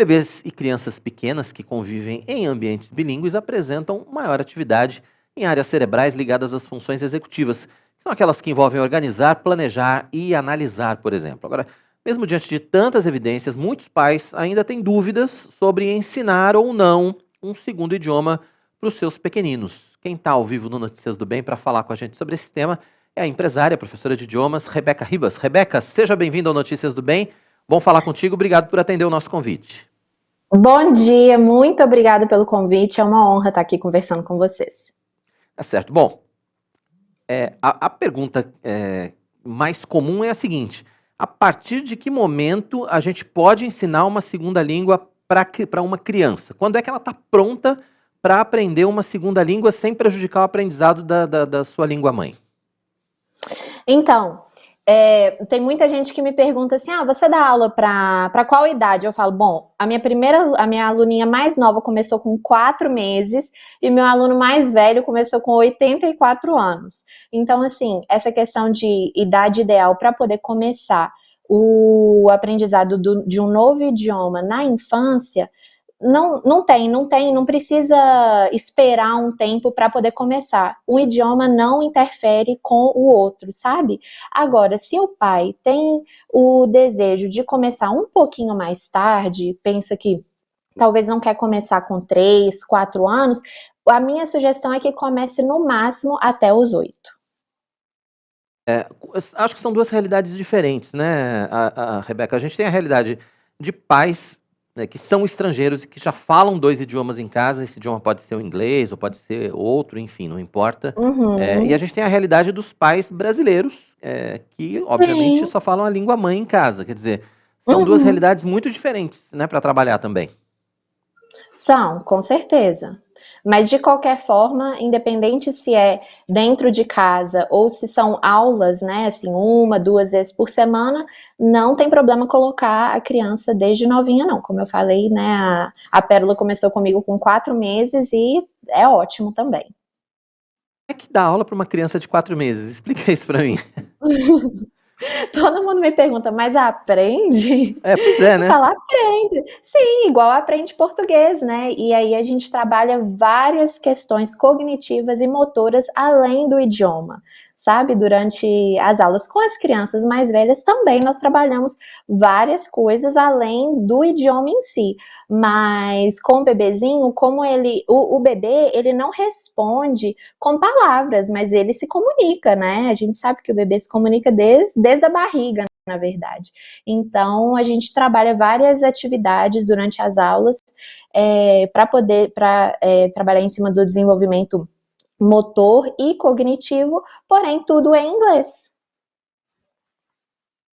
Bebês e crianças pequenas que convivem em ambientes bilíngues apresentam maior atividade em áreas cerebrais ligadas às funções executivas, que são aquelas que envolvem organizar, planejar e analisar, por exemplo. Agora, mesmo diante de tantas evidências, muitos pais ainda têm dúvidas sobre ensinar ou não um segundo idioma para os seus pequeninos. Quem está ao vivo no Notícias do Bem para falar com a gente sobre esse tema é a empresária, professora de idiomas, Rebeca Ribas. Rebeca, seja bem-vinda ao Notícias do Bem. Bom falar contigo, obrigado por atender o nosso convite. Bom dia, muito obrigada pelo convite, é uma honra estar aqui conversando com vocês. Tá certo. Bom, a pergunta mais comum é a seguinte: a partir de que momento a gente pode ensinar uma segunda língua para uma criança? Quando é que ela está pronta para aprender uma segunda língua sem prejudicar o aprendizado da sua língua mãe? Então, tem muita gente que me pergunta assim, você dá aula para qual idade? Eu falo, bom, a minha aluninha mais nova começou com 4 meses e meu aluno mais velho começou com 84 anos. Então, assim, essa questão de idade ideal para poder começar o aprendizado de um novo idioma na infância, não precisa esperar um tempo para poder começar. Um idioma não interfere com o outro, sabe? Agora, se o pai tem o desejo de começar um pouquinho mais tarde, pensa que talvez não quer começar com 3, 4 anos, a minha sugestão é que comece no máximo até os 8. Acho que são duas realidades diferentes, né, Rebeca? A gente tem a realidade de pais, né, que são estrangeiros e que já falam 2 idiomas em casa. Esse idioma pode ser o inglês ou pode ser outro, enfim, não importa. E a gente tem a realidade dos pais brasileiros, que obviamente Sim. só falam a língua mãe em casa. Quer dizer, são duas realidades muito diferentes, né, para trabalhar também. São, com certeza. Mas de qualquer forma, independente se é dentro de casa ou se são aulas, né, assim, 1, 2 vezes por semana, não tem problema colocar a criança desde novinha, não. Como eu falei, né, a Pérola começou comigo com 4 meses e é ótimo também. Como é que dá aula para uma criança de 4 meses? Explica isso para mim. Todo mundo me pergunta, mas aprende? Pois é, Eu né? falo, aprende. Sim, igual aprende português, né? E aí a gente trabalha várias questões cognitivas e motoras além do idioma, sabe? Durante as aulas com as crianças mais velhas também nós trabalhamos várias coisas além do idioma em si. Mas com o bebezinho, como o bebê, ele não responde com palavras, mas ele se comunica, né? A gente sabe que o bebê se comunica desde a barriga, na verdade. Então, a gente trabalha várias atividades durante as aulas para poder trabalhar em cima do desenvolvimento motor e cognitivo, porém tudo é em inglês.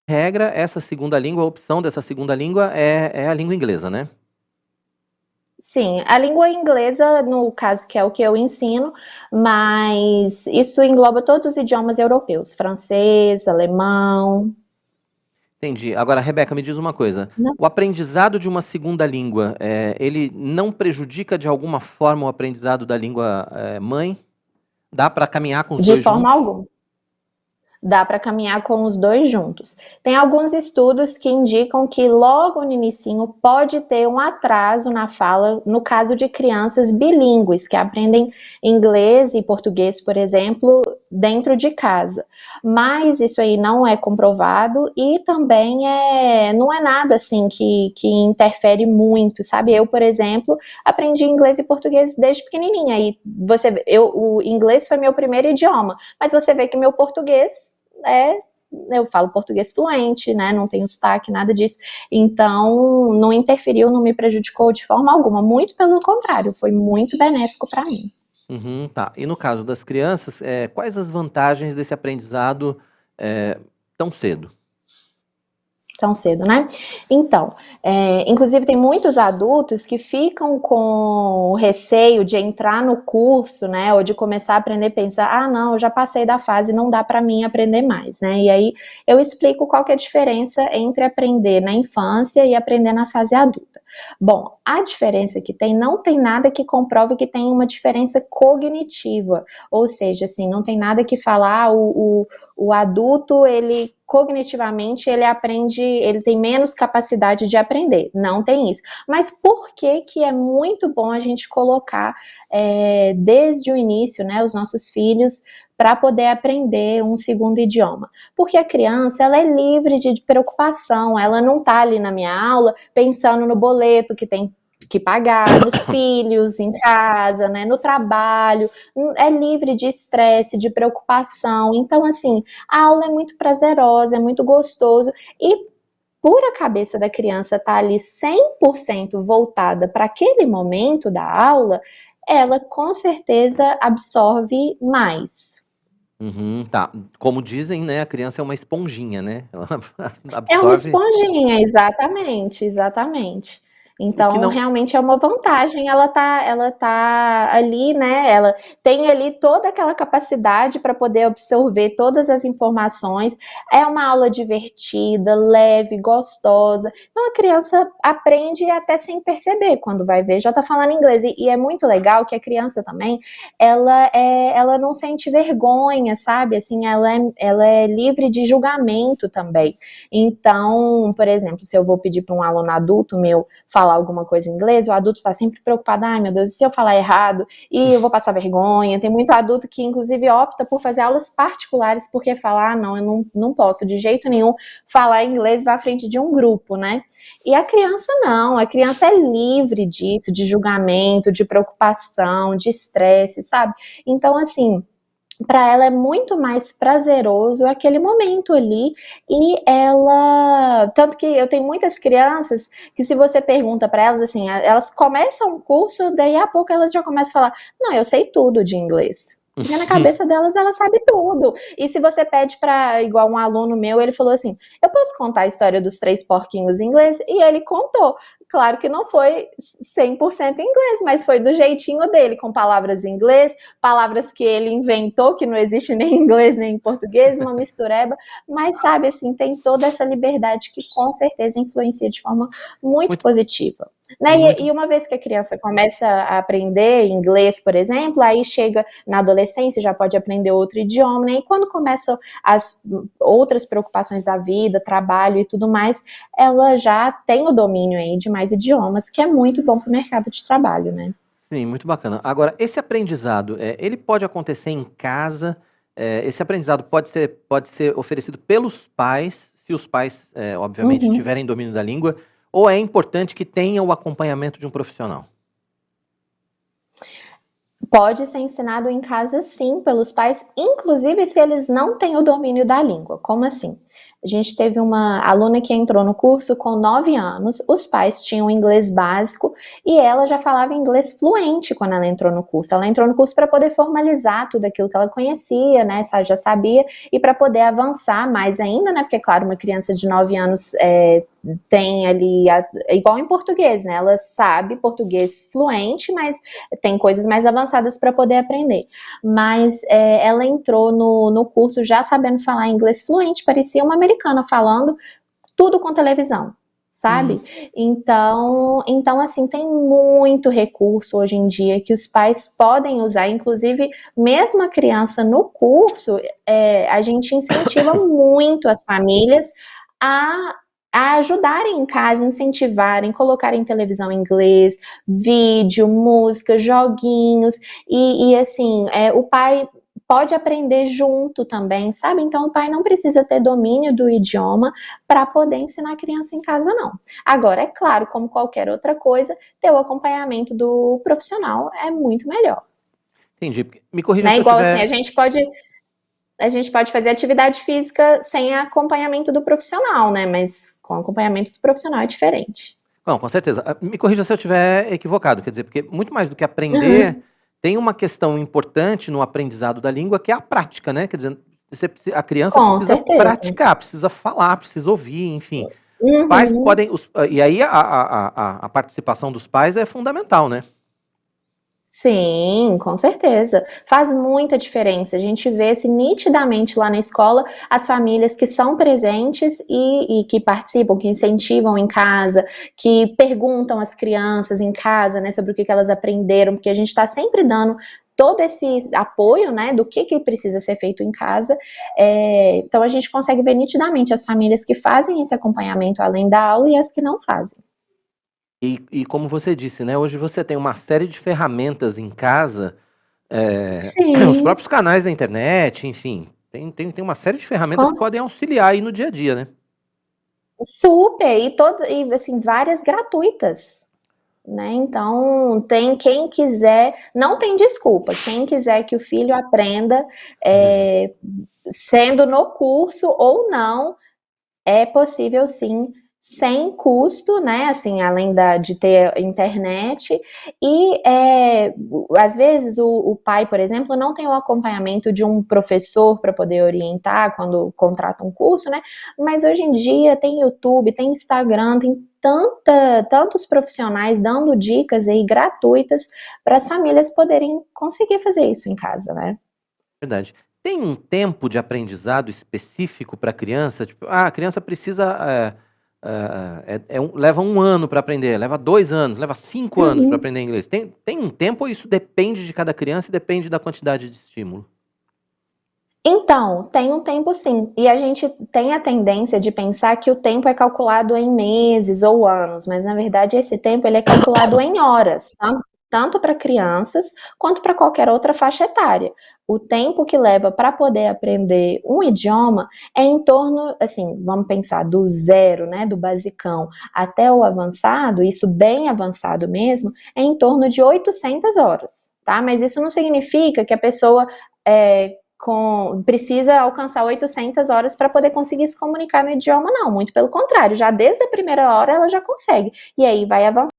Regra, essa segunda língua, a opção dessa segunda língua é a língua inglesa, né? Sim, a língua inglesa, no caso, que é o que eu ensino, mas isso engloba todos os idiomas europeus, francês, alemão. Entendi. Agora, Rebeca, me diz uma coisa. Não. O aprendizado de uma segunda língua, ele não prejudica de alguma forma o aprendizado da língua mãe? Dá para caminhar com os De dois forma juntos? alguma. Dá para caminhar com os dois juntos. Tem alguns estudos que indicam que logo no inicinho pode ter um atraso na fala, no caso de crianças bilíngues, que aprendem inglês e português, por exemplo, dentro de casa. Mas isso aí não é comprovado e também não é nada assim que interfere muito, sabe? Eu, por exemplo, aprendi inglês e português desde pequenininha e o inglês foi meu primeiro idioma, mas você vê que meu português eu falo português fluente, né? Não tenho sotaque, nada disso. Então, não interferiu, não me prejudicou de forma alguma. Muito pelo contrário, foi muito benéfico para mim. Tá. E no caso das crianças, quais as vantagens desse aprendizado tão cedo? Tão cedo, né? Então, inclusive tem muitos adultos que ficam com receio de entrar no curso, né, ou de começar a aprender, pensar, não, eu já passei da fase, não dá para mim aprender mais, né? E aí eu explico qual que é a diferença entre aprender na infância e aprender na fase adulta. Bom, a diferença que tem, não tem nada que comprove que tem uma diferença cognitiva, ou seja, assim, não tem nada que falar, o adulto, ele cognitivamente, ele aprende, ele tem menos capacidade de aprender, não tem isso. Mas por que que é muito bom a gente colocar desde o início, né, os nossos filhos para poder aprender um segundo idioma? Porque a criança, ela é livre de preocupação, ela não tá ali na minha aula pensando no boleto que tem que pagar, nos filhos, em casa, né, no trabalho, é livre de estresse, de preocupação. Então, assim, a aula é muito prazerosa, é muito gostoso, e por a cabeça da criança estar ali 100% voltada para aquele momento da aula, ela com certeza absorve mais. Uhum, tá. Como dizem, né, a criança é uma esponjinha, né? Ela É uma absorve esponjinha, exatamente, exatamente. o que Então, não. realmente é uma vantagem, ela tá ali, né, ela tem ali toda aquela capacidade para poder absorver todas as informações, é uma aula divertida, leve, gostosa, então a criança aprende até sem perceber, quando vai ver já tá falando inglês, e é muito legal que a criança também, ela não sente vergonha, sabe, assim, ela é livre de julgamento também. Então, por exemplo, se eu vou pedir para um aluno adulto meu falar alguma coisa em inglês, o adulto está sempre preocupado, ai meu Deus, e se eu falar errado? E eu vou passar vergonha. Tem muito adulto que, inclusive, opta por fazer aulas particulares, porque falar, não, eu não posso de jeito nenhum falar inglês na frente de um grupo, né? E a criança não, a criança é livre disso, de julgamento, de preocupação, de estresse, sabe? Então, assim, para ela é muito mais prazeroso aquele momento ali, e ela, tanto que eu tenho muitas crianças que, se você pergunta para elas assim, elas começam um curso, daí a pouco elas já começam a falar, não, eu sei tudo de inglês. Porque na cabeça delas, ela sabe tudo. E se você pede para, igual um aluno meu, ele falou assim, eu posso contar a história dos 3 porquinhos em inglês? E ele contou. Claro que não foi 100% em inglês, mas foi do jeitinho dele, com palavras em inglês, palavras que ele inventou, que não existe nem em inglês nem em português, uma mistureba, mas sabe, assim, tem toda essa liberdade que com certeza influencia de forma muito Muito, positiva. Né? muito. E uma vez que a criança começa a aprender inglês, por exemplo, aí chega na adolescência, já pode aprender outro idioma, né? E quando começam as outras preocupações da vida, trabalho e tudo mais, ela já tem o domínio aí de mais idiomas, que é muito bom para o mercado de trabalho, né? Sim, muito bacana. Agora, esse aprendizado, ele pode acontecer em casa? Esse aprendizado pode ser oferecido pelos pais, se os pais, obviamente, Uhum. tiverem domínio da língua, ou é importante que tenha o acompanhamento de um profissional? Pode ser ensinado em casa, sim, pelos pais, inclusive se eles não têm o domínio da língua. Como assim? A gente teve uma aluna que entrou no curso com 9 anos, os pais tinham inglês básico e ela já falava inglês fluente quando ela entrou no curso. Ela entrou no curso para poder formalizar tudo aquilo que ela conhecia, né, já sabia, e para poder avançar mais ainda, né, porque, claro, uma criança de 9 anos tem ali, igual em português, né, ela sabe português fluente, mas tem coisas mais avançadas para poder aprender. Mas ela entrou no curso já sabendo falar inglês fluente, parecia uma americana falando, tudo com televisão, sabe? Então, assim, tem muito recurso hoje em dia que os pais podem usar, inclusive, mesmo a criança no curso, a gente incentiva muito as famílias a ajudarem em casa, incentivarem, colocarem televisão em inglês, vídeo, música, joguinhos, e assim, o pai pode aprender junto também, sabe? Então o pai não precisa ter domínio do idioma para poder ensinar a criança em casa, não. Agora, é claro, como qualquer outra coisa, ter o acompanhamento do profissional é muito melhor. Entendi. Me corrija Né? se eu Igual assim, tiver. a gente pode fazer atividade física sem acompanhamento do profissional, né? Mas com acompanhamento do profissional é diferente. Não, com certeza. Me corrija se eu estiver equivocado, quer dizer, porque muito mais do que aprender, Uhum. tem uma questão importante no aprendizado da língua, que é a prática, né? Quer dizer, a criança Com precisa certeza. praticar, precisa falar, precisa ouvir, enfim. Os pais Uhum. podem. E aí a participação dos pais é fundamental, né? Sim, com certeza. Faz muita diferença. A gente vê assim, nitidamente lá na escola as famílias que são presentes e que participam, que incentivam em casa, que perguntam às crianças em casa, né, sobre o que que elas aprenderam, porque a gente está sempre dando todo esse apoio, né, do que precisa ser feito em casa. Então a gente consegue ver nitidamente as famílias que fazem esse acompanhamento além da aula e as que não fazem. E como você disse, né, hoje você tem uma série de ferramentas em casa, os Sim, próprios canais da internet, enfim, tem uma série de ferramentas com que podem auxiliar aí no dia a dia, né. super, e assim, várias gratuitas, né? Então, tem quem quiser, não tem desculpa, quem quiser que o filho aprenda, é, sendo no curso ou não, é possível sim, sem custo, né? Assim, além de ter internet, e às vezes o pai, por exemplo, não tem o acompanhamento de um professor para poder orientar quando contrata um curso, né? Mas hoje em dia tem YouTube, tem Instagram, tem tantos profissionais dando dicas aí gratuitas para as famílias poderem conseguir fazer isso em casa, né? Verdade. Tem um tempo de aprendizado específico para a criança? Tipo, a criança precisa, leva 1 ano para aprender, leva 2 anos, leva 5 anos para Uhum. aprender inglês. Tem um tempo ou isso depende de cada criança e depende da quantidade de estímulo? Então, tem um tempo sim. E a gente tem a tendência de pensar que o tempo é calculado em meses ou anos, mas na verdade esse tempo ele é calculado em horas, tanto para crianças quanto para qualquer outra faixa etária. O tempo que leva para poder aprender um idioma é em torno, assim, vamos pensar do zero, né, do basicão, até o avançado, isso bem avançado mesmo, é em torno de 800 horas, tá? Mas isso não significa que a pessoa precisa alcançar 800 horas para poder conseguir se comunicar no idioma, não. Muito pelo contrário, já desde a primeira hora ela já consegue. E aí vai avançar